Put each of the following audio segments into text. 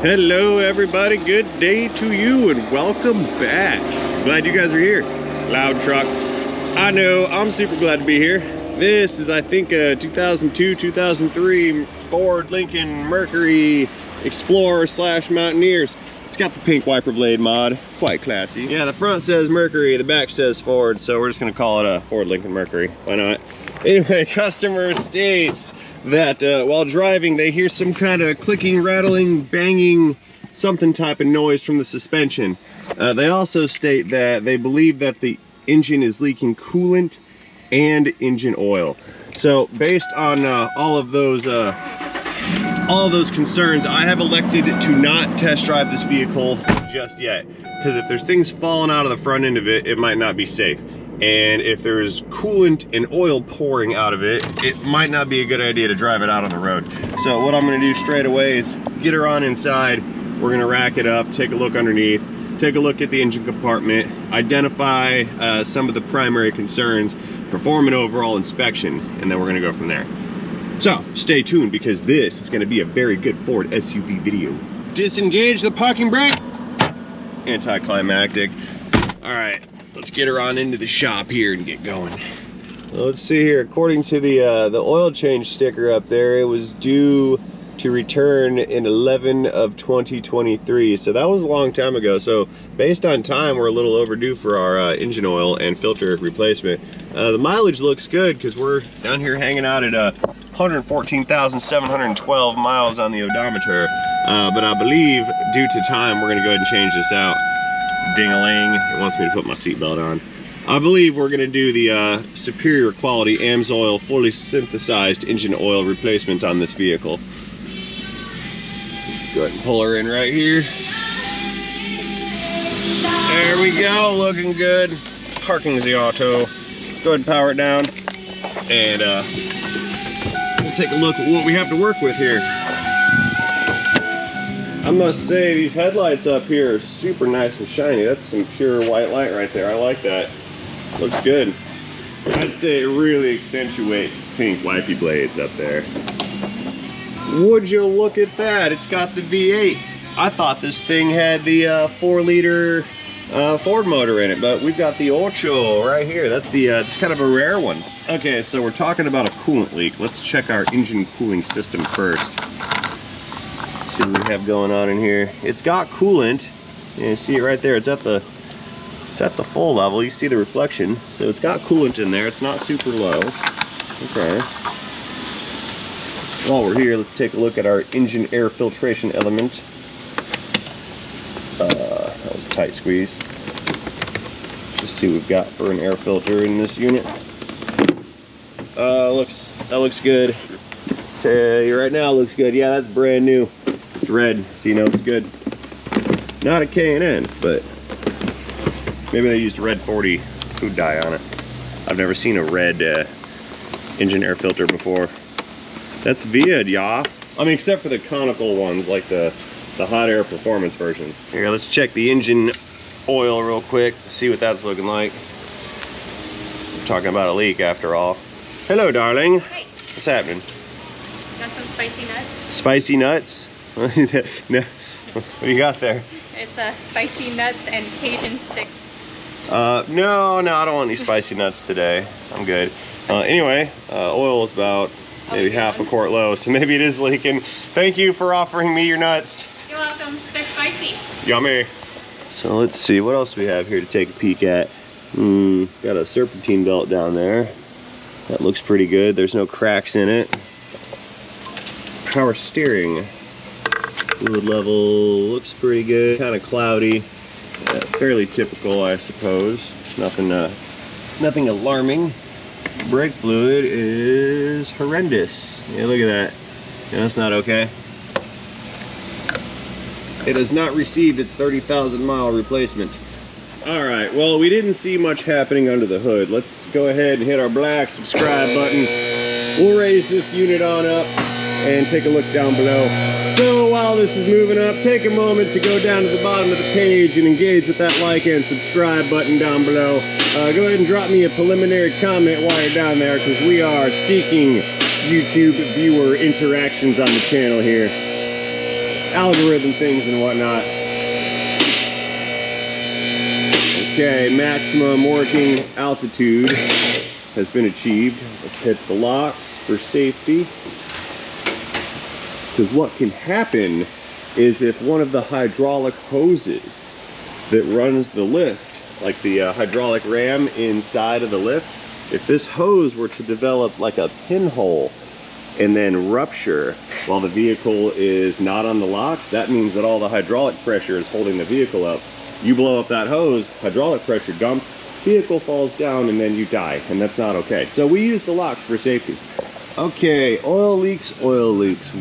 Hello everybody, good day to you and welcome back. Glad you guys are here. Loud truck. I know, I'm super glad to be here. This is, I think, a 2002-2003 Ford Lincoln Mercury Explorer / Mountaineers. It's got the pink wiper blade mod, quite classy. Yeah, the front says Mercury, the back says Ford, so we're just gonna call it a Ford Lincoln Mercury. Why not? Anyway, customer states that while driving they hear some kind of clicking, rattling, banging, something type of noise from the suspension. They also state that they believe that the engine is leaking coolant and engine oil. So based on all of those concerns, I have elected to not test drive this vehicle just yet, because if there's things falling out of the front end of it, it might not be safe. And if there's coolant and oil pouring out of it, it might not be a good idea to drive it out on the road. So what I'm gonna do straight away is get her on inside. We're gonna rack it up, take a look underneath, take a look at the engine compartment, identify some of the primary concerns, perform an overall inspection, and then we're gonna go from there. So stay tuned, because this is gonna be a very good Ford SUV video. Disengage the parking brake. Anticlimactic. All right. Let's get her on into the shop here and get going. Well, let's see here. According to the oil change sticker up there, it was due to return in 11/2023. So that was a long time ago. So based on time, we're a little overdue for our engine oil and filter replacement. The mileage looks good because we're down here hanging out at 114,712 miles on the odometer. But I believe due to time, we're gonna go ahead and change this out. Ding-a-ling, it wants me to put my seatbelt on. I believe we're gonna do the superior quality Amsoil fully synthesized engine oil replacement on this vehicle. Go ahead and pull her in right here. There we go, looking good. Parking's the auto. Let's go ahead and power it down. And we'll take a look at what we have to work with here. I must say, these headlights up here are super nice and shiny. That's some pure white light right there. I like that. Looks good. I'd say it really accentuates pink wipey blades up there. Would you look at that? It's got the V8. I thought this thing had the 4-liter Ford motor in it, but we've got the Ocho right here. That's the it's kind of a rare one. Okay, so we're talking about a coolant leak. Let's check our engine cooling system first. See what we have going on in here. It's got coolant. You see it right there. It's at the full level. You see the reflection. So it's got coolant in there. It's not super low. Okay. While we're here, let's take a look at our engine air filtration element. That was tight squeeze. Let's just see what we've got for an air filter in this unit. That looks good. Tell you right now, it looks good. Yeah, that's brand new. It's red, so you know it's good. Not a K&N, but maybe they used red 40 food dye on it. I've never seen a red engine air filter before. That's weird, y'all. I mean, except for the conical ones, like the hot air performance versions. Here, let's check the engine oil real quick, see what that's looking like. We're talking about a leak after all. Hello, darling. Hey. What's happening? Got some spicy nuts. Spicy nuts? No. What do you got there? It's spicy nuts and Cajun sticks. No, I don't want any spicy nuts today. I'm good. Anyway, oil is about maybe half a quart low, so maybe it is leaking. Thank you for offering me your nuts. You're welcome. They're spicy. Yummy. So let's see, what else we have here to take a peek at. Got a serpentine belt down there. That looks pretty good. There's no cracks in it. Power steering. Fluid level looks pretty good. Kind of cloudy. Fairly typical, I suppose. Nothing alarming. Brake fluid is horrendous. Yeah, look at that. Yeah, that's not okay. It has not received its 30,000 mile replacement. All right, well, we didn't see much happening under the hood. Let's go ahead and hit our black subscribe button. We'll raise this unit on up and take a look down below. So while this is moving up, take a moment to go down to the bottom of the page and engage with that like and subscribe button down below. Go ahead and drop me a preliminary comment while you're down there, because we are seeking YouTube viewer interactions on the channel here. algorithm things and whatnot. Okay, maximum working altitude has been achieved. Let's hit the locks for safety. Because what can happen is if one of the hydraulic hoses that runs the lift, like the hydraulic ram inside of the lift, if this hose were to develop like a pinhole and then rupture while the vehicle is not on the locks, that means that all the hydraulic pressure is holding the vehicle up. You blow up that hose, hydraulic pressure dumps, vehicle falls down, and then you die, and that's not okay. So we use the locks for safety. Okay, oil leaks,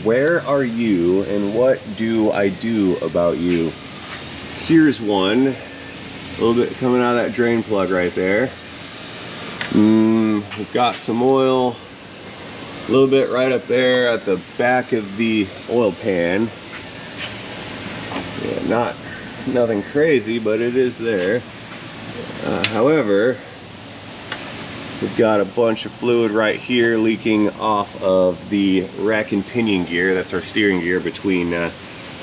where are you and what do I do about you? Here's one, a little bit coming out of that drain plug right there. We've got some oil, a little bit right up there at the back of the oil pan. Yeah, nothing crazy, but it is there. However, we've got a bunch of fluid right here leaking off of the rack and pinion gear. That's our steering gear between all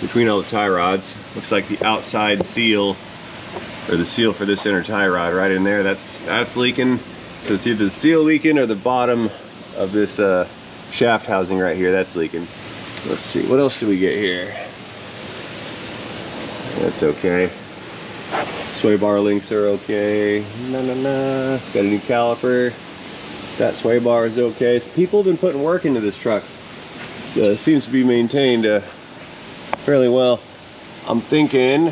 the tie rods. Looks like the outside seal, or the seal for this inner tie rod right in there, that's leaking. So it's either the seal leaking or the bottom of this shaft housing right here, that's leaking. Let's see, what else do we get here? That's okay. Sway bar links are okay. It's got a new caliper. That sway bar is okay. So people have been putting work into this truck. It seems to be maintained fairly well. I'm thinking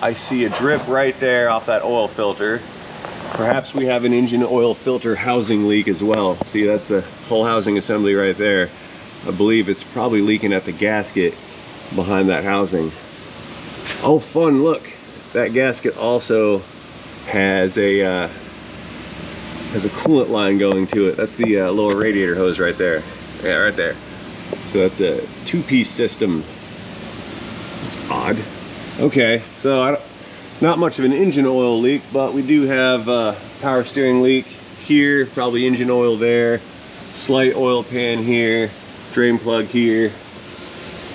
I see a drip right there off that oil filter. Perhaps we have an engine oil filter housing leak as well. See, that's the whole housing assembly right there. I believe it's probably leaking at the gasket behind that housing. Oh, fun, look. That gasket also has a coolant line going to it. That's the lower radiator hose right there. Yeah, right there. So that's a two-piece system. It's odd. Okay, so not much of an engine oil leak, but we do have a power steering leak here, probably engine oil there, slight oil pan here, drain plug here.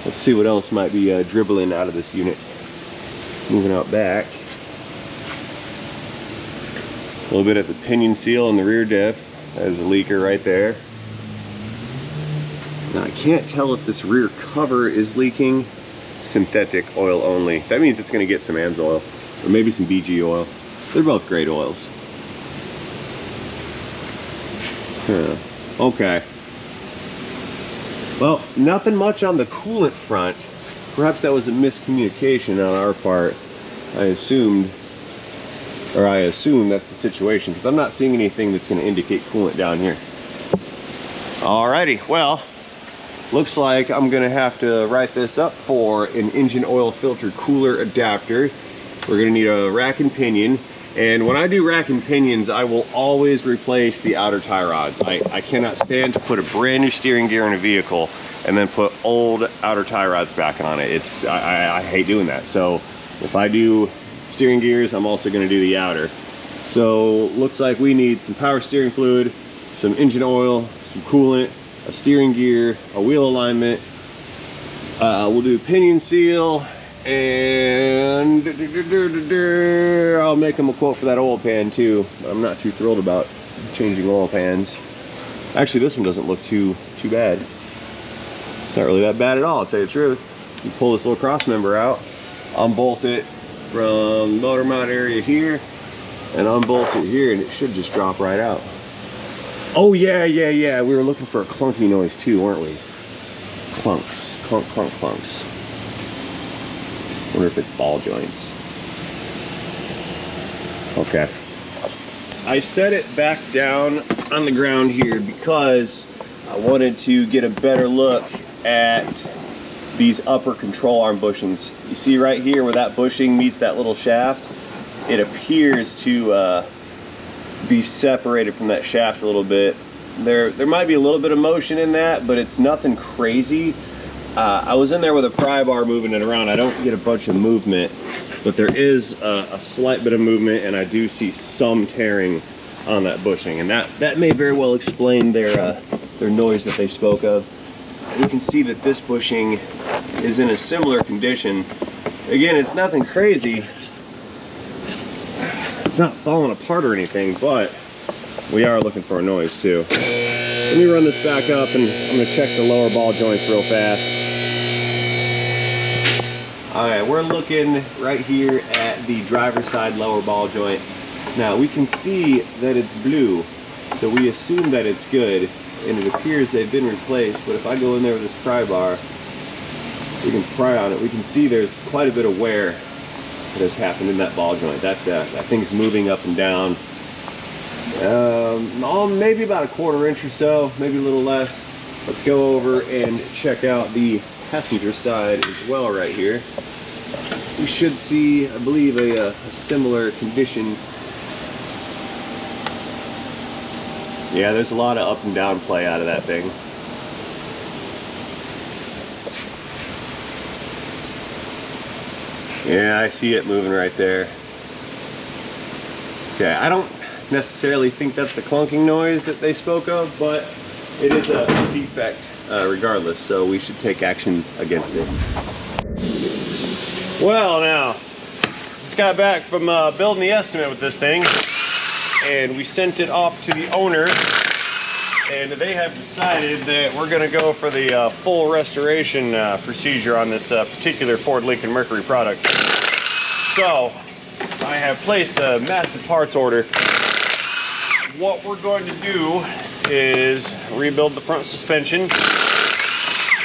Let's see what else might be dribbling out of this unit. Moving out back, a little bit at the pinion seal on the rear diff. There's a leaker right there. Now I can't tell if this rear cover is leaking. Synthetic oil only. That means it's going to get some Amsoil or maybe some BG oil. They're both great oils. Okay. Well, nothing much on the coolant front. Perhaps that was a miscommunication on our part. I assume that's the situation, because I'm not seeing anything that's going to indicate coolant down here. Alrighty, well, looks like I'm going to have to write this up for an engine oil filter cooler adapter. We're going to need a rack and pinion. And when I do rack and pinions, I will always replace the outer tie rods. I cannot stand to put a brand new steering gear in a vehicle and then put old outer tie rods back on it. I hate doing that. So if I do steering gears, I'm also going to do the outer. So looks like we need some power steering fluid, some engine oil, some coolant, a steering gear, a wheel alignment. We'll do pinion seal, and I'll make them a quote for that oil pan too. I'm not too thrilled about changing oil pans. Actually, this one doesn't look too bad. It's not really that bad at all, I'll tell you the truth. You pull this little cross member out, unbolt it from the motor mount area here, and unbolt it here, and it should just drop right out. Oh yeah, we were looking for a clunky noise too, weren't we? Clunks, clunk, clunk, clunks. Wonder if it's ball joints. Okay. I set it back down on the ground here because I wanted to get a better look at these upper control arm bushings. You see right here where that bushing meets that little shaft? It appears to be separated from that shaft a little bit. There might be a little bit of motion in that, but it's nothing crazy. I was in there with a pry bar moving it around. I don't get a bunch of movement, but there is a slight bit of movement, and I do see some tearing on that bushing, and that may very well explain their noise that they spoke of. you can see that this bushing is in a similar condition. Again, it's nothing crazy. It's not falling apart or anything, but we are looking for a noise too. Let me run this back up and I'm gonna check the lower ball joints real fast. All right, we're looking right here at the driver's side lower ball joint. Now we can see that it's blue, so we assume that it's good, and it appears they've been replaced. But if I go in there with this pry bar, we can pry on it. We can see there's quite a bit of wear that has happened in that ball joint. That thing's moving up and down. Maybe about a 1/4 inch or so, maybe a little less. Let's go over and check out the passenger side as well right here. We should see, I believe, a similar condition. Yeah, there's a lot of up and down play out of that thing. Yeah, I see it moving right there. Okay, I don't necessarily think that's the clunking noise that they spoke of, but it is a defect regardless, so we should take action against it. Well, now, just got back from building the estimate with this thing, and we sent it off to the owner, and they have decided that we're going to go for the full restoration procedure on this particular Ford Lincoln Mercury product. So I have placed a massive parts order. What we're going to do is rebuild the front suspension.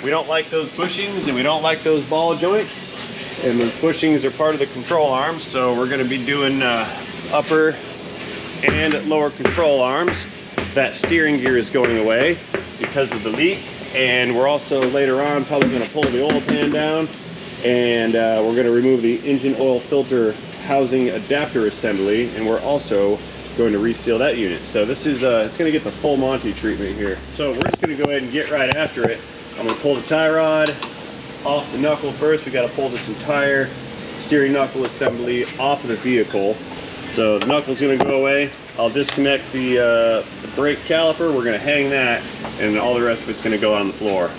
We don't like those bushings and we don't like those ball joints, and those bushings are part of the control arms, so we're going to be doing upper and lower control arms. That steering gear is going away because of the leak, and we're also later on probably going to pull the oil pan down, and we're going to remove the engine oil filter housing adapter assembly, and we're also going to reseal that unit. So this is it's going to get the full Monty treatment here. So we're just going to go ahead and get right after it. I'm going to pull the tie rod off the knuckle first. We got to pull this entire steering knuckle assembly off of the vehicle. So the knuckle's going to go away. I'll disconnect the brake caliper. We're going to hang that, and all the rest of it's going to go on the floor.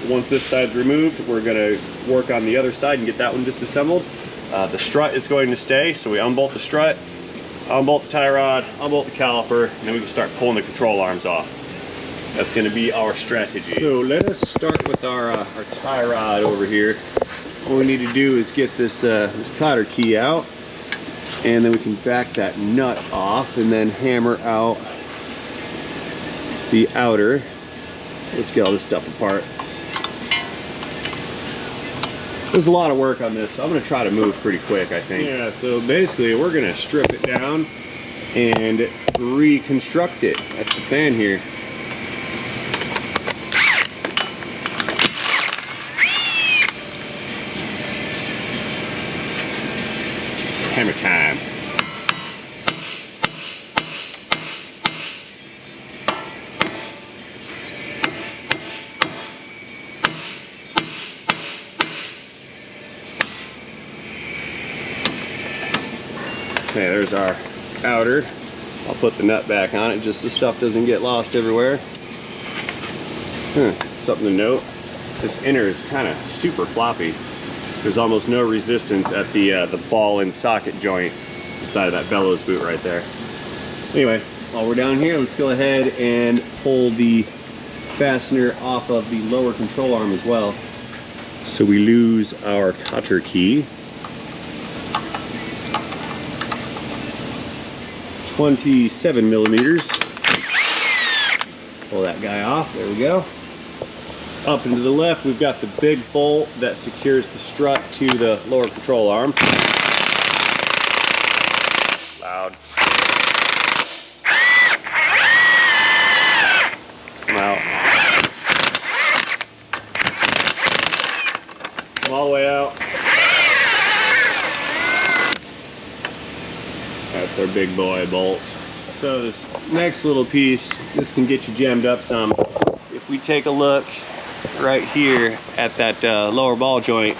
Once this side's removed, we're going to work on the other side and get that one disassembled. The strut is going to stay, so we unbolt the strut, unbolt the tie rod, unbolt the caliper, and then we can start pulling the control arms off. That's going to be our strategy. So let us start with our tie rod over here. All we need to do is get this cotter key out, and then we can back that nut off and then hammer out the outer. Let's get all this stuff apart. There's a lot of work on this, so I'm going to try to move pretty quick, I think. Yeah, so basically we're going to strip it down and reconstruct it. That's the plan here. Hammer time. Okay, there's our outer. I'll put the nut back on it just so stuff doesn't get lost everywhere. Something to note, this inner is kind of super floppy. There's almost no resistance at the ball and socket joint inside of that bellows boot right there. Anyway, while we're down here, let's go ahead and pull the fastener off of the lower control arm as well. So we lose our cotter key. 27 millimeters. Pull that guy off, there we go. Up and to the left, we've got the big bolt that secures the strut to the lower control arm. Loud. Come out. Come all the way out. That's our big boy bolt. So this next little piece, this can get you jammed up some. If we take a look right here at that lower ball joint,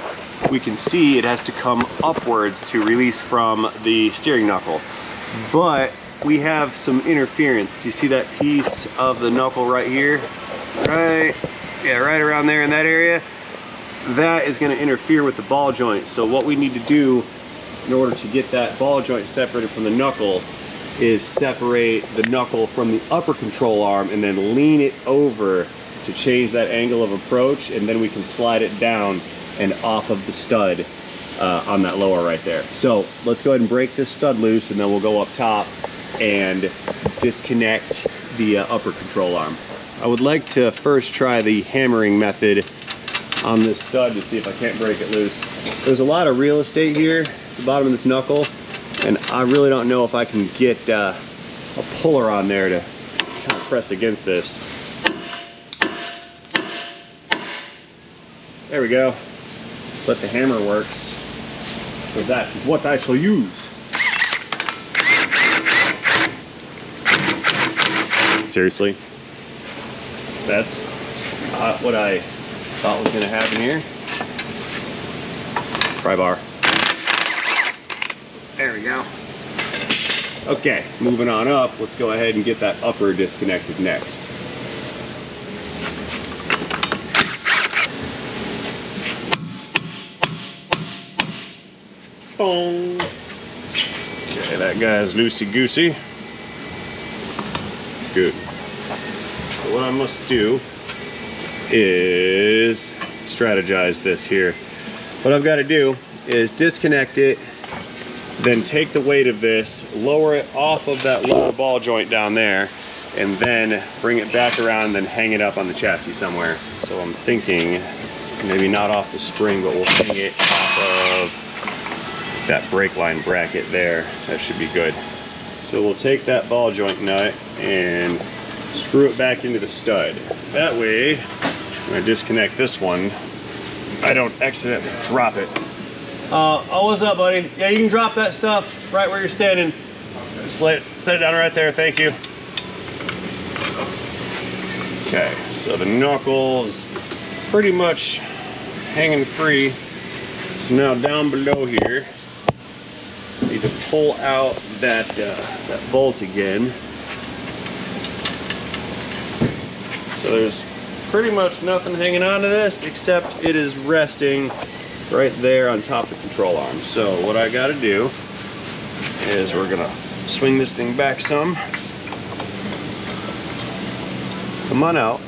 we can see it has to come upwards to release from the steering knuckle. But we have some interference. Do you see that piece of the knuckle right here? Right Yeah, right around there in that area. That is going to interfere with the ball joint. So what we need to do in order to get that ball joint separated from the knuckle is separate the knuckle from the upper control arm and then lean it over to change that angle of approach, and then we can slide it down and off of the stud on that lower right there. So let's go ahead and break this stud loose, and then we'll go up top and disconnect the upper control arm. I would like to first try the hammering method on this stud to see if I can't break it loose. There's a lot of real estate here at the bottom of this knuckle, and I really don't know if I can get a puller on there to kind of press against this. There we go. But the hammer works. So that is what I shall use. Seriously? That's not what I thought was going to happen here. Pry bar. There we go. Okay, moving on up, let's go ahead and get that upper disconnected next. Boom. Okay, that guy's loosey-goosey. Good. So what I must do is strategize this here. What I've got to do is disconnect it, then take the weight of this, lower it off of that lower ball joint down there, and then bring it back around and then hang it up on the chassis somewhere. So I'm thinking maybe not off the spring, but we'll hang it off of that brake line bracket there. That should be good. So we'll take that ball joint nut and screw it back into the stud. That way, I'm gonna disconnect this one, I don't accidentally drop it. Oh, what's up, buddy? Yeah, you can drop that stuff right where you're standing. Just set it down right there, thank you. Okay, so the knuckle is pretty much hanging free. So now down below here, I need to pull out that bolt again. So there's pretty much nothing hanging onto this except it is resting right there on top of the control arm. So what I got to do is we're gonna swing this thing back some. Come on out.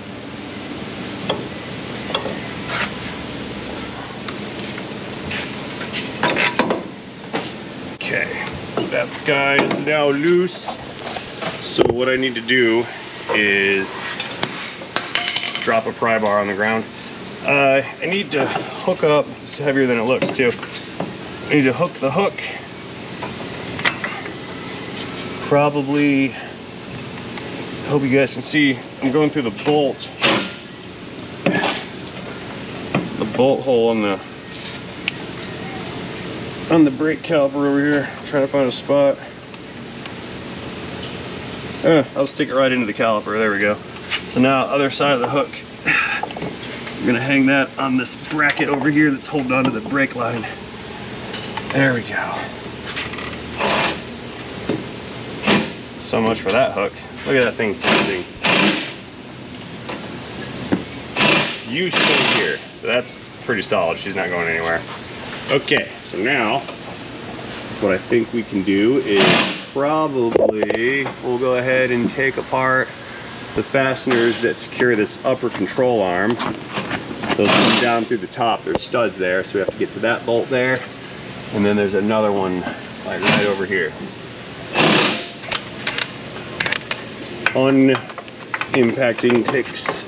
Okay, that guy is now loose. So what I need to do is drop a pry bar on the ground. I need to hook up, it's heavier than it looks too. I need to hook the hook. Probably, I hope you guys can see, I'm going through the bolt hole on the brake caliper over here. I'm trying to find a spot. I'll stick it right into the caliper, there we go. So now other side of the hook, I'm gonna hang that on this bracket over here that's holding onto the brake line. There we go. So much for that hook. Look at that thing floating. You stay here. So that's pretty solid. She's not going anywhere. Okay, so now what I think we can do is probably we'll go ahead and take apart the fasteners that secure this upper control arm. Those come down through the top. There's studs there, so we have to get to that bolt there. And then there's another one like right over here. Unimpacting ticks.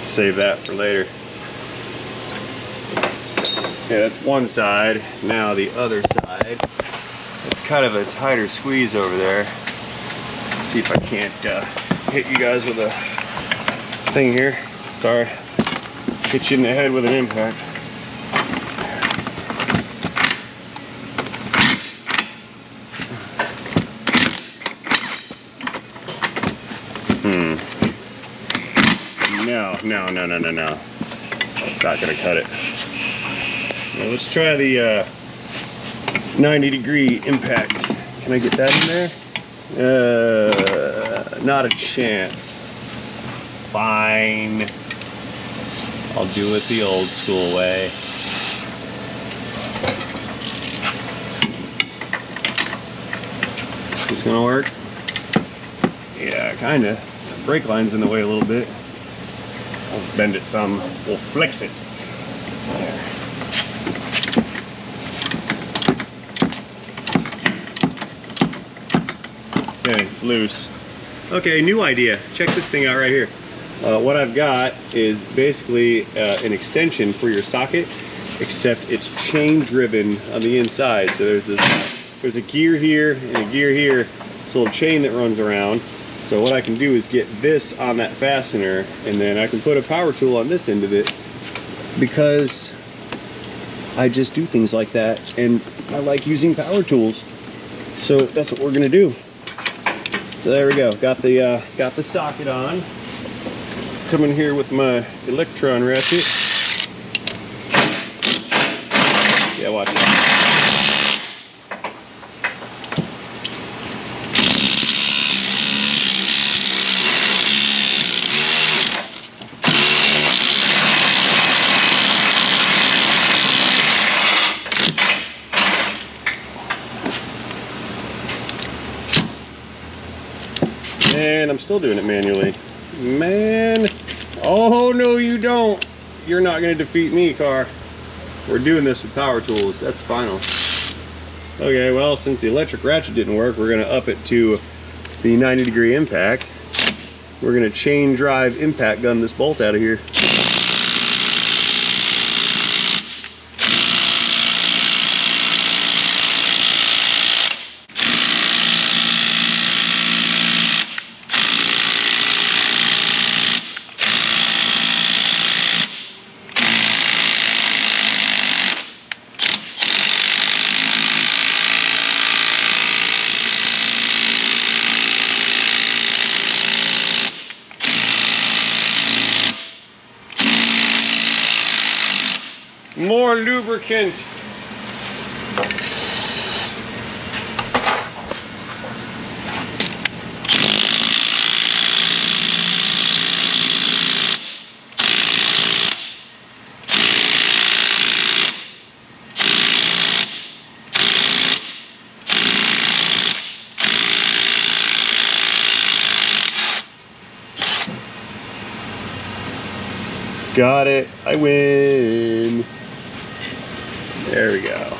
Save that for later. Yeah, that's one side. Now the other side. It's kind of a tighter squeeze over there. Let's see if I can't hit you guys with a thing here. Sorry. Hit you in the head with an impact. No. That's not gonna cut it. Now let's try the 90-degree impact. Can I get that in there? Not a chance. Fine. I'll do it the old school way. This gonna work? Yeah, kinda. Brake line's in the way a little bit. Let's bend it some. We'll flex it. There. Okay, it's loose. Okay, new idea. Check this thing out right here. What I've got is basically an extension for your socket, except it's chain driven on the inside. So there's a gear here and a gear here. It's a little chain that runs around. So what I can do is get this on that fastener, and then I can put a power tool on this end of it, because I just do things like that and I like using power tools. So that's what we're gonna do. So there we go. Got the socket on. Come in here with my electron ratchet. Yeah, watch it. And I'm still doing it manually. Man. Oh, no, you don't. You're not going to defeat me, car. We're doing this with power tools. That's final. Okay, well, since the electric ratchet didn't work, we're going to up it to the 90-degree impact. We're going to chain drive impact gun this bolt out of here. More lubricant. Got it. I win. There we go.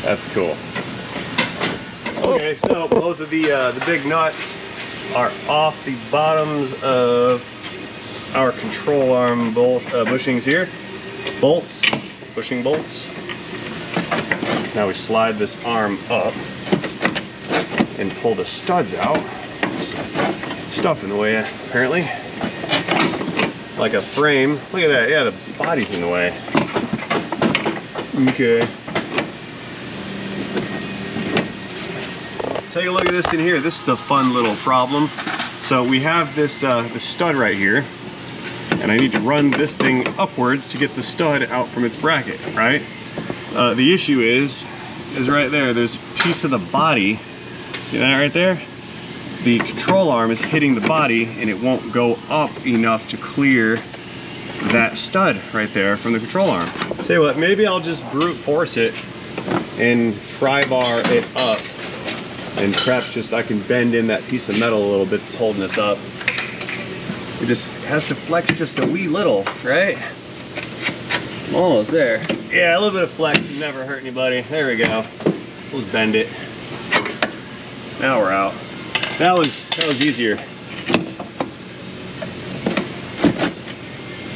That's cool. Okay, so both of the big nuts are off the bottoms of our control arm bolt bushings here. Bolts, bushing bolts. Now we slide this arm up and pull the studs out. Stuff in the way, apparently. Like a frame. Look at that. Yeah, the body's in the way. Okay. Take a look at this in here. This is a fun little problem. So we have this the stud right here, and I need to run this thing upwards to get the stud out from its bracket, right? The issue is right there. There's a piece of the body. See that right there? The control arm is hitting the body, and it won't go up enough to clear that stud right there from the control arm. Tell you what, maybe I'll just brute force it and pry-bar it up, and perhaps just I can bend in that piece of metal a little bit that's holding this up. It just has to flex just a wee little, right? Almost there. Yeah, a little bit of flex never hurt anybody. There we go. We'll just bend it. Now we're out. That was easier.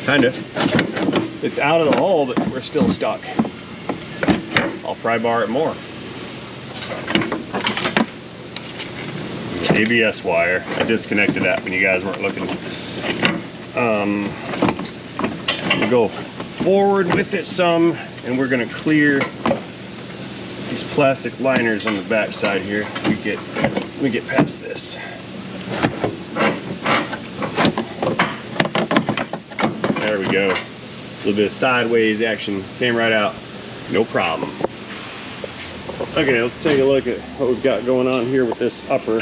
Kind of. It's out of the hole, but we're still stuck. I'll pry bar it more. ABS wire. I disconnected that when you guys weren't looking. We'll go forward with it some, and we're gonna clear these plastic liners on the back side here. Let me get past this. There we go. A little bit of sideways action came right out. No problem. Okay, let's take a look at what we've got going on here with this upper.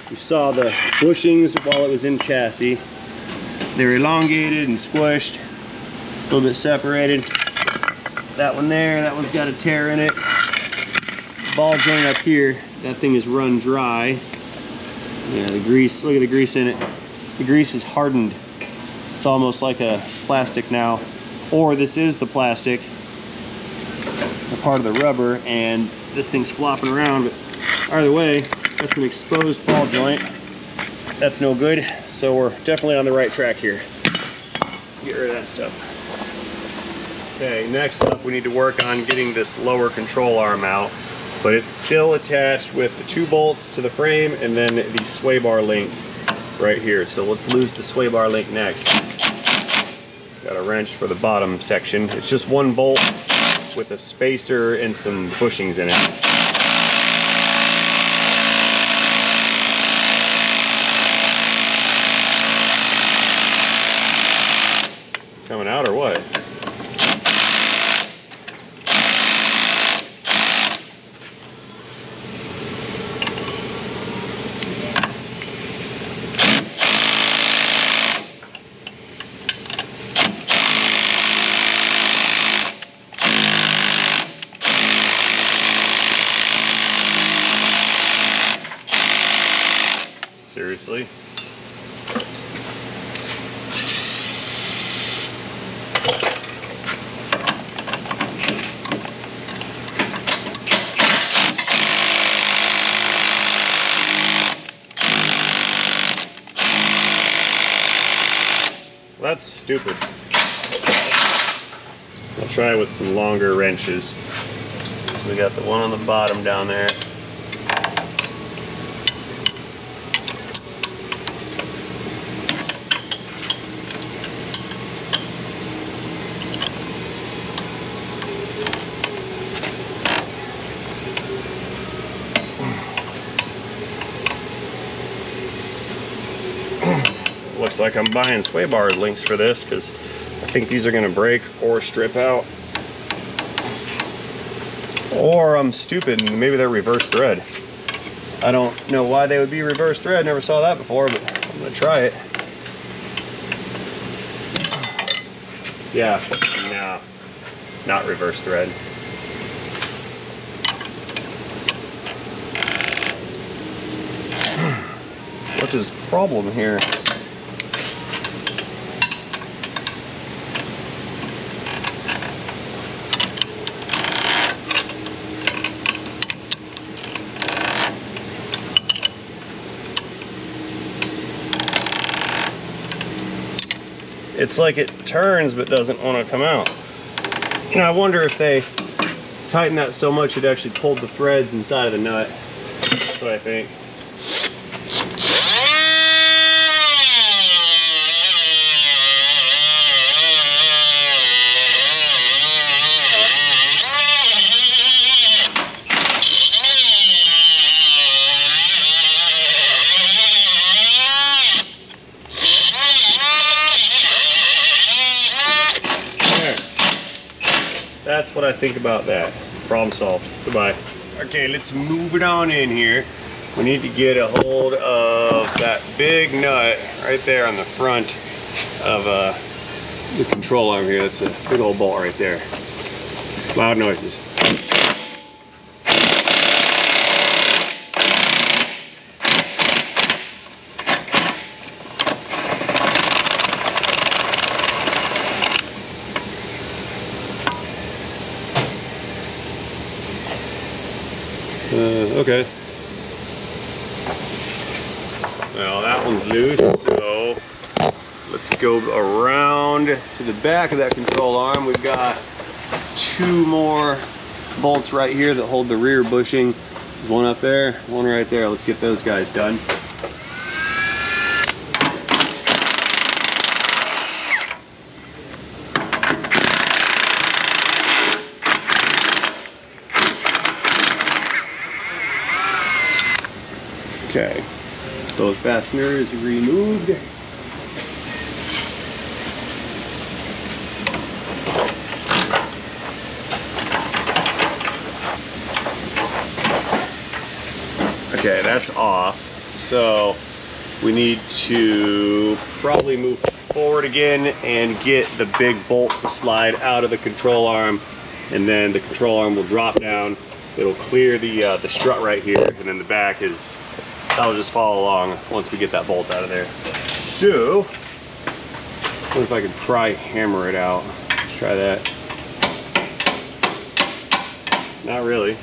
We saw the bushings while it was in chassis. They're elongated and squished, a little bit separated. That one there, that one's got a tear in it. Ball joint up here, that thing is run dry. Yeah, the grease, look at the grease in it. The grease is hardened. It's almost like a plastic now. Or this is the plastic, a part of the rubber, and this thing's flopping around. But either way, that's an exposed ball joint. That's no good. So we're definitely on the right track here. Get rid of that stuff. Okay, next up we need to work on getting this lower control arm out. But it's still attached with the 2 bolts to the frame and then the sway bar link right here. So let's lose the sway bar link next. Got a wrench for the bottom section. It's just 1 bolt with a spacer and some bushings in it. Coming out or what? Seriously? That's stupid. I'll try with some longer wrenches. So we got the one on the bottom down there. Looks like I'm buying sway bar links for this because I think these are going to break or strip out. Or I'm stupid and maybe they're reverse thread. I don't know why they would be reverse thread. Never saw that before, but I'm going to try it. Yeah, no, not reverse thread. What is the problem here? It's like it turns but doesn't want to come out. And I wonder if they tighten that so much it actually pulled the threads inside of the nut. That's what I think. That's what I think about that. Problem solved. Goodbye. Okay, let's move it on in here. We need to get a hold of that big nut right there on the front of the control arm here. That's a big old bolt right there. Loud noises. Okay. Well, that one's loose, so let's go around to the back of that control arm. We've got 2 more bolts right here that hold the rear bushing. There's one up there, one right there. Let's get those guys done. Okay, those fasteners removed. Okay, that's off. So we need to probably move forward again and get the big bolt to slide out of the control arm, and then the control arm will drop down. It'll clear the strut right here, and then the back is, that'll just follow along once we get that bolt out of there. So, what if I could pry hammer it out? Let's try that. Not really.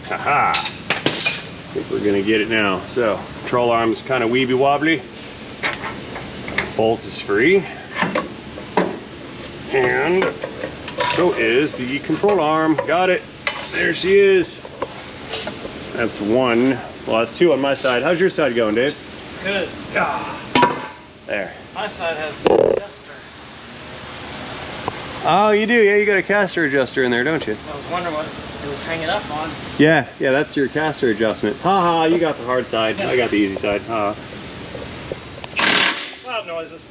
Haha. I think we're gonna get it now. So, control arm's kind of weeby wobbly. Bolts is free. And so is the control arm. Got it. There she is. That's one. Well, that's two on my side. How's your side going, Dave? Good. There. My side has the adjuster. Oh, you do? Yeah, you got a caster adjuster in there, don't you? So I was wondering what it was hanging up on. Yeah, that's your caster adjustment. Haha, you got the hard side. I got the easy side. Haha. Loud noises.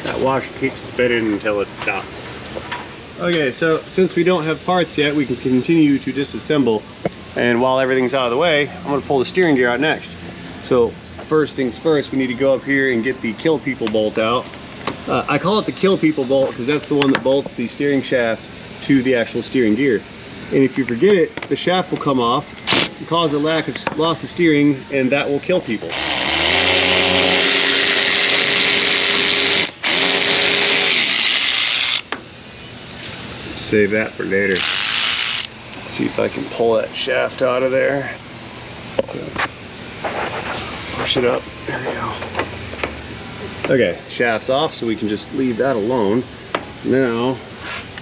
That washer keeps spinning until it stops. Okay, so since we don't have parts yet, we can continue to disassemble. And while everything's out of the way, I'm gonna pull the steering gear out next. So first things first, we need to go up here and get the kill people bolt out. I call it the kill people bolt because that's the one that bolts the steering shaft to the actual steering gear. And if you forget it, the shaft will come off and cause a loss of steering, and that will kill people. Save that for later. Let's see if I can pull that shaft out of there. So, push it up. There we go. Okay, shaft's off, so we can just leave that alone. Now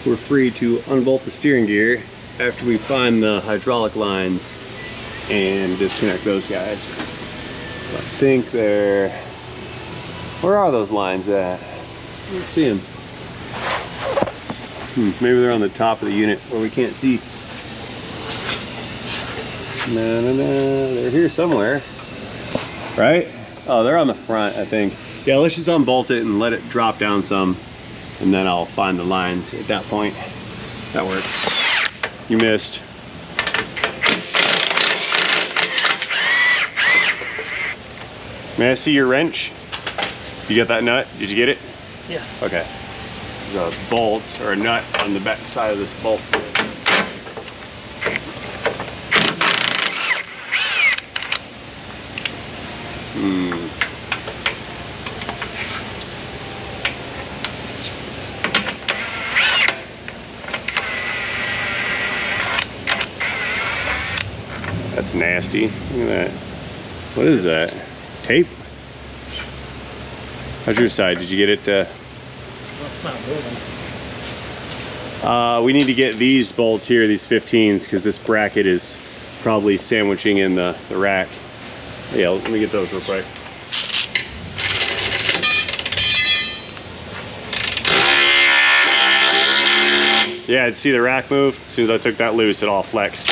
we're free to unbolt the steering gear after we find the hydraulic lines and disconnect those guys. So I think they're... Where are those lines at? I don't see them. Maybe they're on the top of the unit where we can't see. No, they're here somewhere, right? Oh, they're on the front, I think. Yeah, let's just unbolt it and let it drop down some, and then I'll find the lines at that point. That works. You missed. May I see your wrench? You got that nut? Did you get it? Yeah. Okay. There's a bolt or a nut on the back side of this bolt. That's nasty. Look at that. What is that? Tape? How's your side? Did you get it? Well, it's not moving. We need to get these bolts here, these 15s, because this bracket is probably sandwiching in the rack. Yeah, let me get those real quick. Yeah, I'd see the rack move. As soon as I took that loose, it all flexed.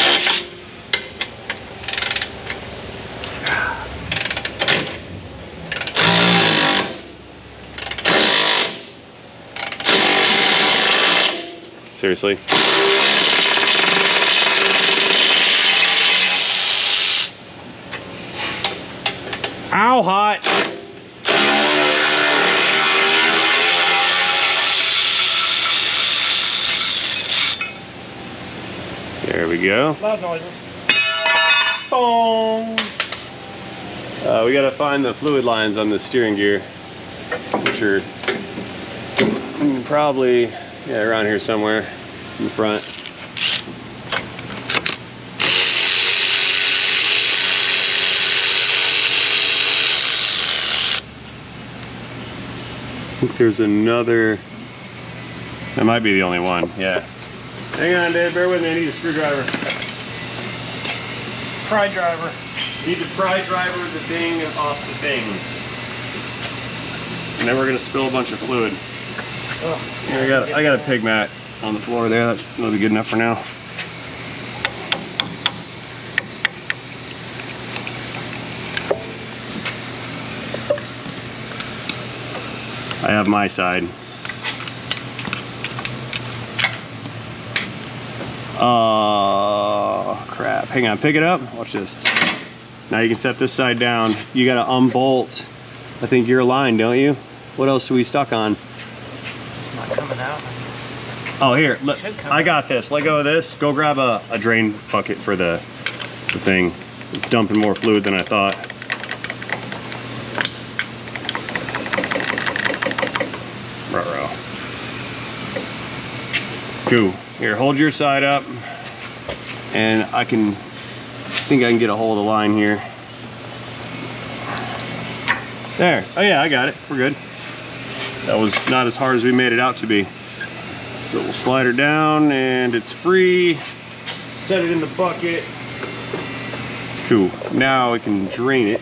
Seriously. Ow, hot. There we go. Loud noises. Boom. We gotta find the fluid lines on the steering gear, which are probably around here somewhere in the front. I think there's another. That might be the only one. Yeah. Hang on, Dave. Bear with me. I need a screwdriver. Pry driver. Need to pry driver the thing off the thing. And then we're gonna spill a bunch of fluid. Oh, I got a pig mat on the floor there. That'll be good enough for now. I have my side. Oh crap! Hang on, pick it up. Watch this. Now you can set this side down. You got to unbolt, I think, your line, don't you? What else are we stuck on? it's not coming out. Oh, here, look, I got this. Let go of this. Go grab a drain bucket for the thing. It's dumping more fluid than I thought. Ruh-roh. Cool. Here, hold your side up, and I think I can get a hold of the line here. There. Oh yeah, I got it. We're good. That was not as hard as we made it out to be. So we'll slide her down, and it's free. Set it in the bucket. Cool. Now we can drain it.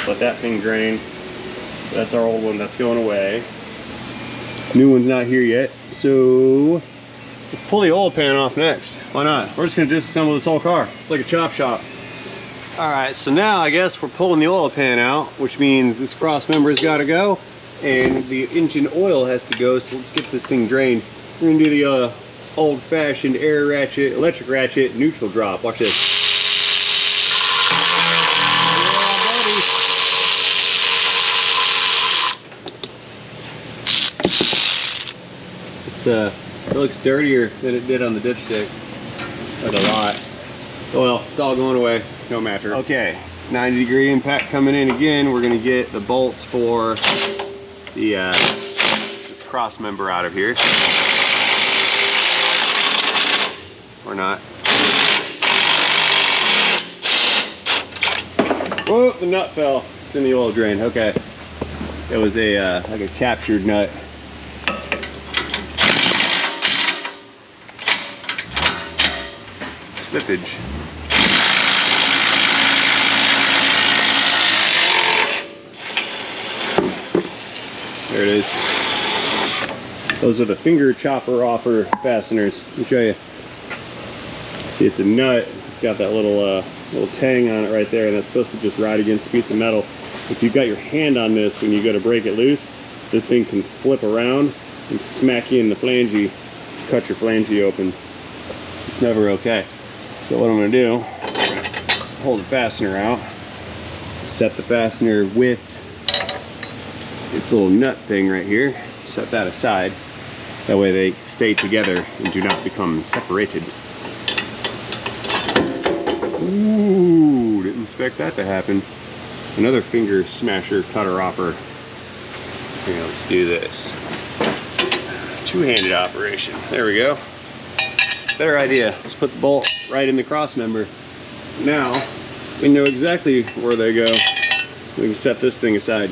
Let that thing drain. So that's our old one. That's going away. New one's not here yet. So let's pull the oil pan off next. Why not? We're just gonna disassemble this whole car. It's like a chop shop. All right, so now I guess we're pulling the oil pan out, which means this cross member's gotta go, and the engine oil has to go, so let's get this thing drained. We're gonna do the old-fashioned air ratchet, electric ratchet, neutral drop. Watch this. It looks dirtier than it did on the dipstick, like a lot. Oh well, it's all going away, no matter. Okay, 90-degree impact coming in again. We're gonna get the bolts for the this cross member out of here. Or not. Whoa, the nut fell. It's in the oil drain. Okay, it was a like a captured nut. Slippage. There it is. Those are the finger chopper offer fasteners. Let me show you. See, it's a nut. It's got that little tang on it right there, and that's supposed to just ride against a piece of metal. If you've got your hand on this when you go to break it loose, this thing can flip around and smack you in the flangey, cut your flangey open. It's never okay. So what I'm gonna do, hold the fastener out, set the fastener with its little nut thing right here, set that aside. That way they stay together and do not become separated. Ooh, didn't expect that to happen. Another finger smasher cutter offer. Here, let's do this. Two-handed operation. There we go. Better idea. Let's put the bolt right in the cross member. Now, we know exactly where they go. We can set this thing aside.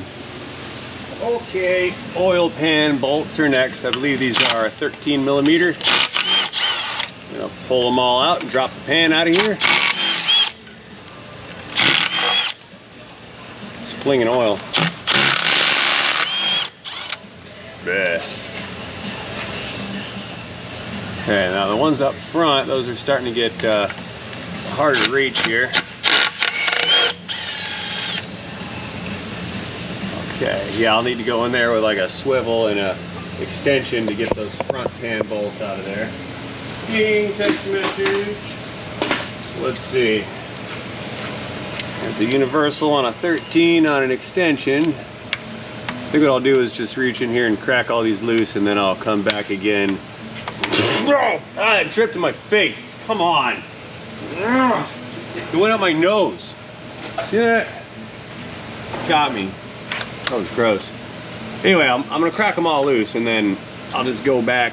Okay, oil pan bolts are next. I believe these are 13 millimeter. I'm gonna pull them all out and drop the pan out of here. It's flinging oil. Bleh. Okay, now the ones up front, those are starting to get harder to reach here. Okay, yeah, I'll need to go in there with like a swivel and a extension to get those front pan bolts out of there. Ding, text message. Let's see. There's a universal on a 13 on an extension. I think what I'll do is just reach in here and crack all these loose, and then I'll come back again. Ah, it dripped in my face. Come on. It went up my nose. See that? Got me. That was gross. Anyway, I'm gonna crack them all loose, and then I'll just go back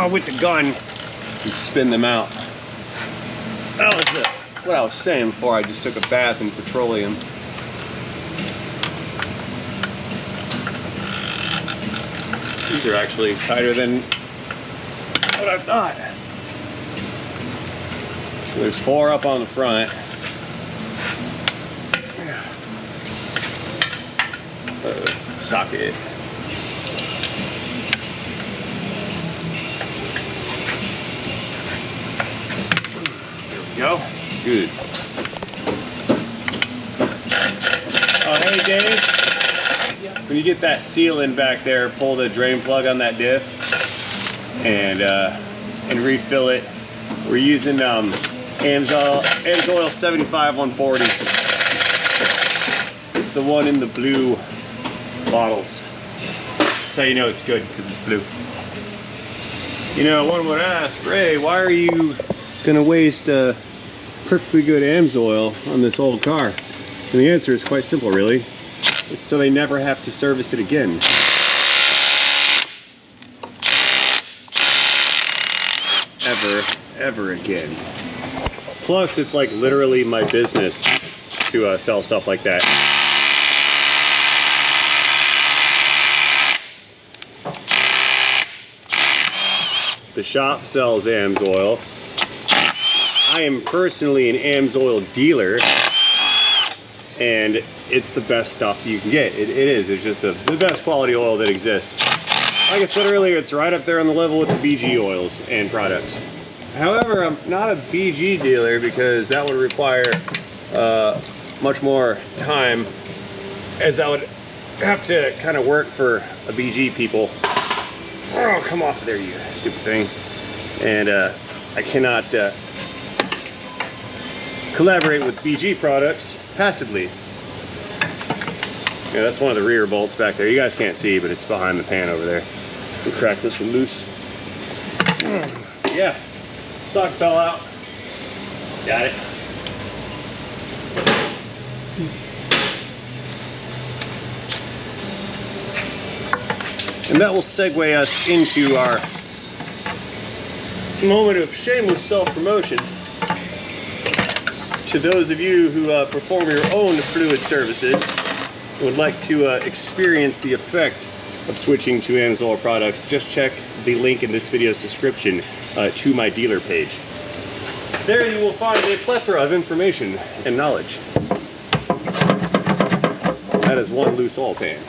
with the gun and spin them out. That was what I was saying before I just took a bath in petroleum. These are actually tighter than what I thought. There's 4 up on the front. Socket. go. Good. Oh, hey Dave. When you get that seal in back there, pull the drain plug on that diff and refill it. We're using Amsoil 75 140. It's the one in the blue bottles. That's how you know it's good, because it's blue. You know, one would ask, Ray, why are you gonna waste perfectly good Amsoil on this old car? And the answer is quite simple, really. It's so they never have to service it again. Ever again. Plus, it's like literally my business to sell stuff like that. The shop sells Amsoil. I am personally an Amsoil dealer, and it's the best stuff you can get. It is. It's just the best quality oil that exists. Like I said earlier, it's right up there on the level with the BG oils and products. However, I'm not a BG dealer because that would require much more time, as I would have to kind of work for a BG people. Oh, come off of there, you stupid thing. And I cannot collaborate with BG products passively. Yeah, that's one of the rear bolts back there. You guys can't see, but it's behind the pan over there. We'll crack this one loose. Yeah, socket fell out. Got it. And that will segue us into our moment of shameless self-promotion. To those of you who perform your own fluid services and would like to experience the effect of switching to Amsoil products, just check the link in this video's description to my dealer page. There you will find a plethora of information and knowledge. That is one loose oil pan.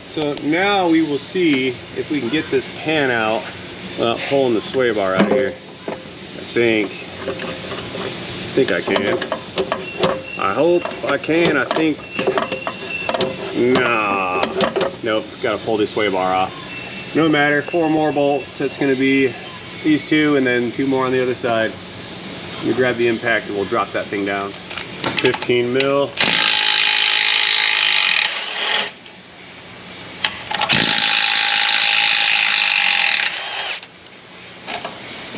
So now we will see if we can get this pan out without pulling the sway bar out of here. I think I can. I hope I can. I think, nah, nope, gotta pull this sway bar off. No matter, 4 more bolts. It's gonna be these 2 and then 2 more on the other side. We grab the impact and we'll drop that thing down. 15 mil.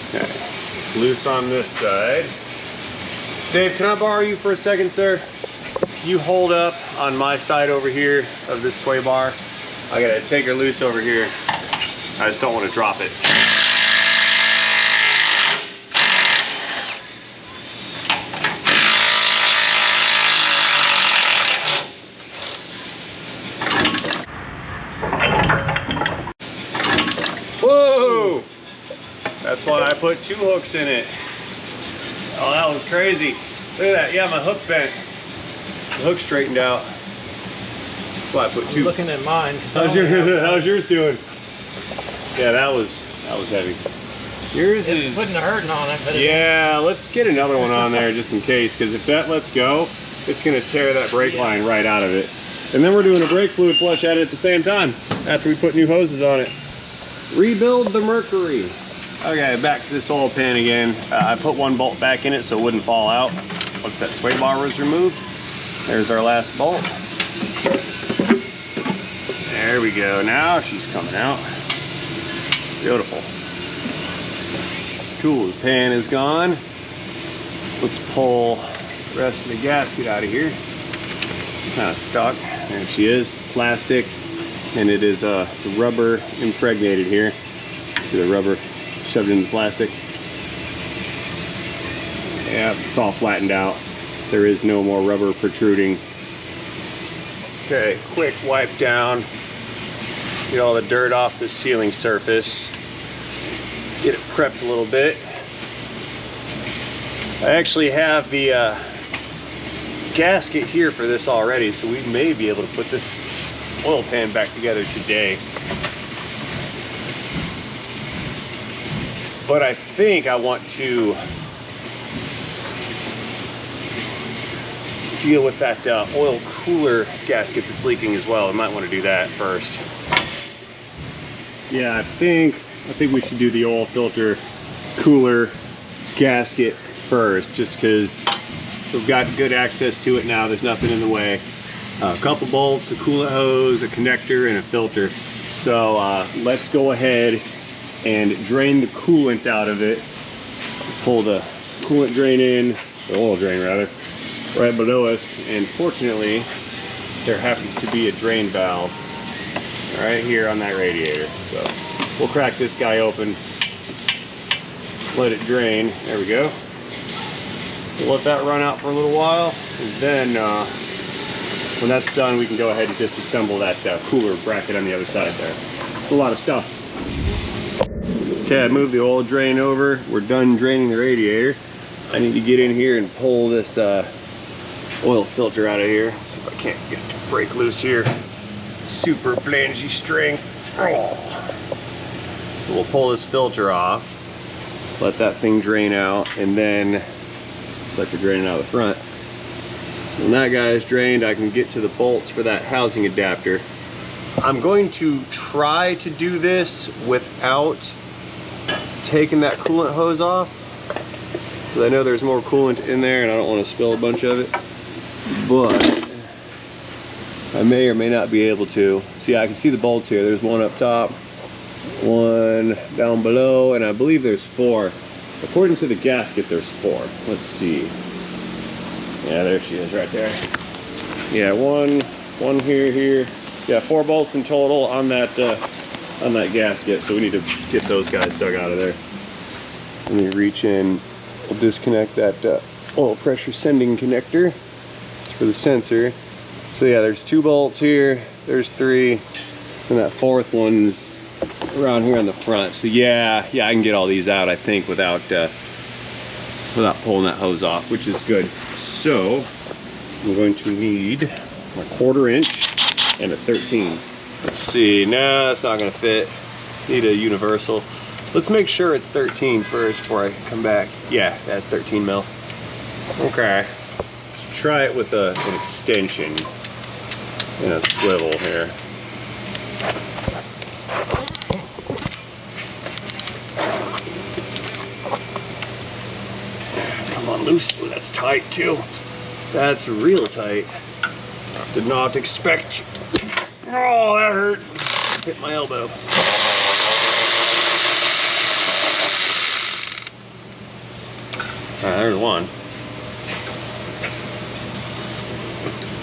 Okay, it's loose on this side. Dave, can I borrow you for a second, sir? You hold up on my side over here of this sway bar. I gotta take her loose over here. I just don't want to drop it. Whoa! That's why I put 2 hooks in it. Oh, that was crazy. Look at that. Yeah, my hook bent. The hook straightened out. That's why I put 2. I'm looking at mine. How's yours doing? Yeah, that was heavy. Yours is putting a hurting on it. But yeah, let's get another one on there just in case, because if that lets go, it's going to tear that brake line right out of it. And then we're doing a brake fluid flush at it at the same time after we put new hoses on it. Rebuild the Mercury. Okay, back to this oil pan again. I put 1 bolt back in it so it wouldn't fall out once that sway bar was removed. There's our last bolt. There we go. Now she's coming out. Beautiful. Cool, the pan is gone. Let's pull the rest of the gasket out of here. It's kind of stuck. There she is, plastic, and it is it's a rubber impregnated here. See the rubber shoved in the plastic? Yeah, it's all flattened out. There is no more rubber protruding. Okay, quick wipe down. Get all the dirt off the sealing surface. Get it prepped a little bit. I actually have the gasket here for this already, so we may be able to put this oil pan back together today. But I think I want to deal with that oil cooler gasket that's leaking as well. We might want to do that first. Yeah, I think we should do the oil filter cooler gasket first, just because we've got good access to it now. There's nothing in the way. A couple bolts, a coolant hose, a connector, and a filter. So let's go ahead and drain the coolant out of it. Pull the coolant drain in, the oil drain rather, right below us. And fortunately, there happens to be a drain valve right here on that radiator. So we'll crack this guy open, let it drain. There we go. We'll let that run out for a little while, and then when that's done, we can go ahead and disassemble that cooler bracket on the other side there. It's a lot of stuff. Okay, I moved the oil drain over. We're done draining the radiator. I need to get in here and pull this oil filter out of here. Let's see if I can't get it to break loose here. Super flangy string. Oh. So we'll pull this filter off, let that thing drain out, and then looks like we're draining out of the front. When that guy is drained, I can get to the bolts for that housing adapter. I'm going to try to do this without taking that coolant hose off, because I know there's more coolant in there and I don't want to spill a bunch of it, but I may or may not be able to. See, I can see the bolts here. There's one up top, one down below, and I believe there's 4. According to the gasket, there's 4. Let's see. Yeah, there she is right there. Yeah, one here. Yeah, 4 bolts in total on that gasket. So we need to get those guys dug out of there. Let me reach in. We'll disconnect that oil pressure sending connector. It's for the sensor. So yeah, there's 2 bolts here. There's 3, and that 4th one's around here on the front. So yeah, I can get all these out, I think, without pulling that hose off, which is good. So I'm going to need a 1/4 inch and a 13. Let's see. Nah, that's not gonna fit. Need a universal. Let's make sure it's 13 first before I come back. Yeah, that's 13 mil. Okay. Let's try it with an extension and a swivel here. Come on, loose. Ooh, that's tight too. That's real tight. Did not expect. Oh, that hurt. Hit my elbow. There's one.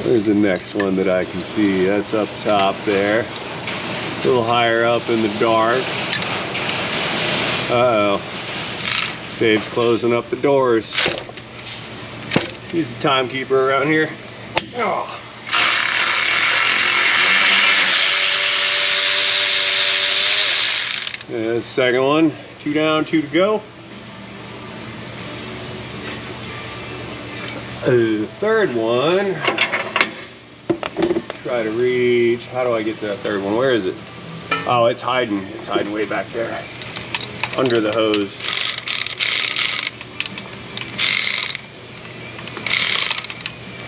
There's the next one that I can see. That's up top there. A little higher up in the dark. Uh-oh. Dave's closing up the doors. He's the timekeeper around here. Oh. And the second one. 2 down, 2 to go. The third one. Try to reach. How do I get to that third one? Where is it? Oh, it's hiding. It's hiding way back there. Under the hose.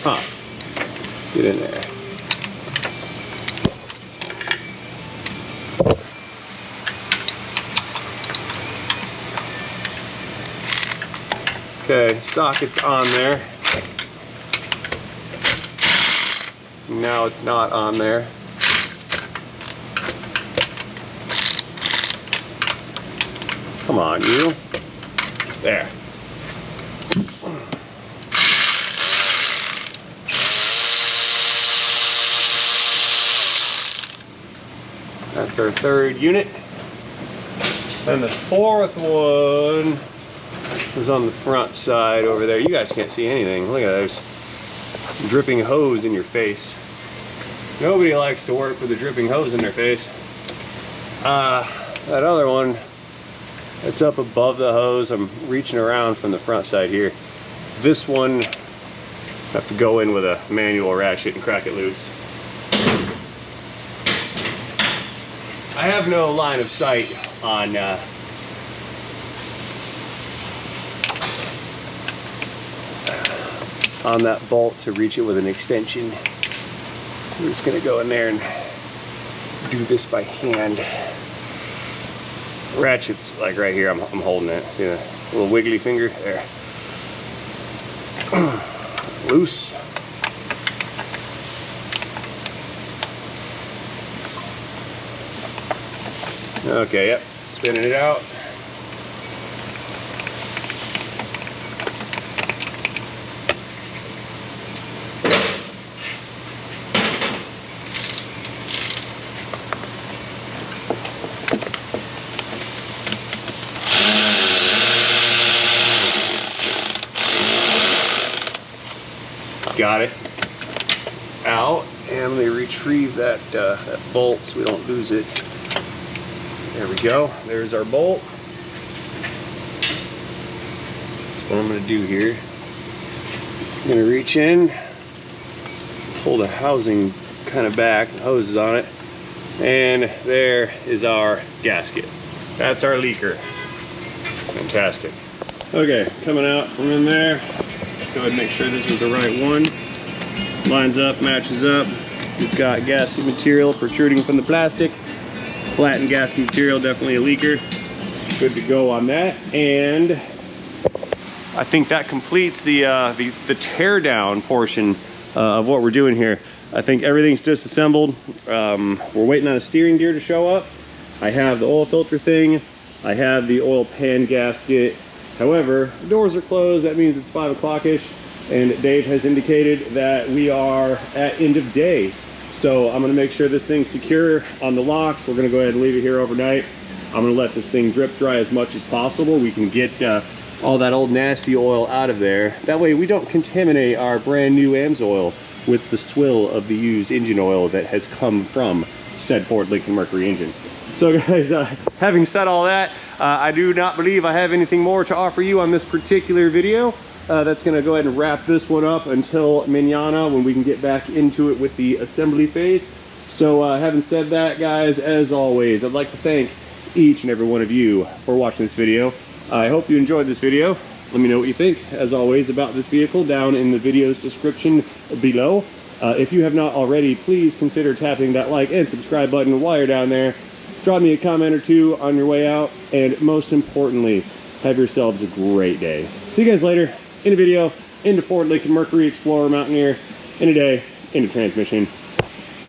Huh. Get in there. Okay, socket's on there. Now it's not on there. Come on, you. There. That's our third unit. And the fourth one is on the front side over there. You guys can't see anything. Look at that. There's dripping hose in your face. Nobody likes to work with a dripping hose in their face. That other one, it's up above the hose. I'm reaching around from the front side here. This one, I have to go in with a manual ratchet and crack it loose. I have no line of sight on on that bolt to reach it with an extension. So we're just gonna go in there and do this by hand. Ratchet's like right here, I'm holding it. See the little wiggly finger there. Loose. Okay, yep, spinning it out. Got it. It's out, and let me retrieve that, that bolt so we don't lose it. There we go. There's our bolt. That's what I'm going to do here. I'm going to reach in, pull the housing kind of back, the hose is on it, and there is our gasket. That's our leaker. Fantastic. Okay, coming out from in there. Go ahead and make sure this is the right one. Lines up, matches up. We've got gasket material protruding from the plastic. Flattened gasket material, definitely a leaker. Good to go on that. And I think that completes the teardown portion of what we're doing here. I think everything's disassembled. We're waiting on a steering gear to show up. I have the oil filter thing. I have the oil pan gasket. However, the doors are closed. That means it's 5 o'clock-ish, and Dave has indicated that we are at end of day. So I'm gonna make sure this thing's secure on the locks. We're gonna go ahead and leave it here overnight. I'm gonna let this thing drip dry as much as possible. We can get all that old nasty oil out of there. That way we don't contaminate our brand new Amsoil with the swill of the used engine oil that has come from said Ford Lincoln Mercury engine. So guys, having said all that, I do not believe I have anything more to offer you on this particular video. That's gonna go ahead and wrap this one up until mañana, when we can get back into it with the assembly phase. So having said that, guys, as always, I'd like to thank each and every one of you for watching this video. I hope you enjoyed this video. Let me know what you think, as always, about this vehicle down in the video's description below. If you have not already, please consider tapping that like and subscribe button while you're down there. Drop me a comment or two on your way out, and most importantly, have yourselves a great day. See you guys later in a video, into Ford Lincoln Mercury Explorer Mountaineer, in a day, into transmission.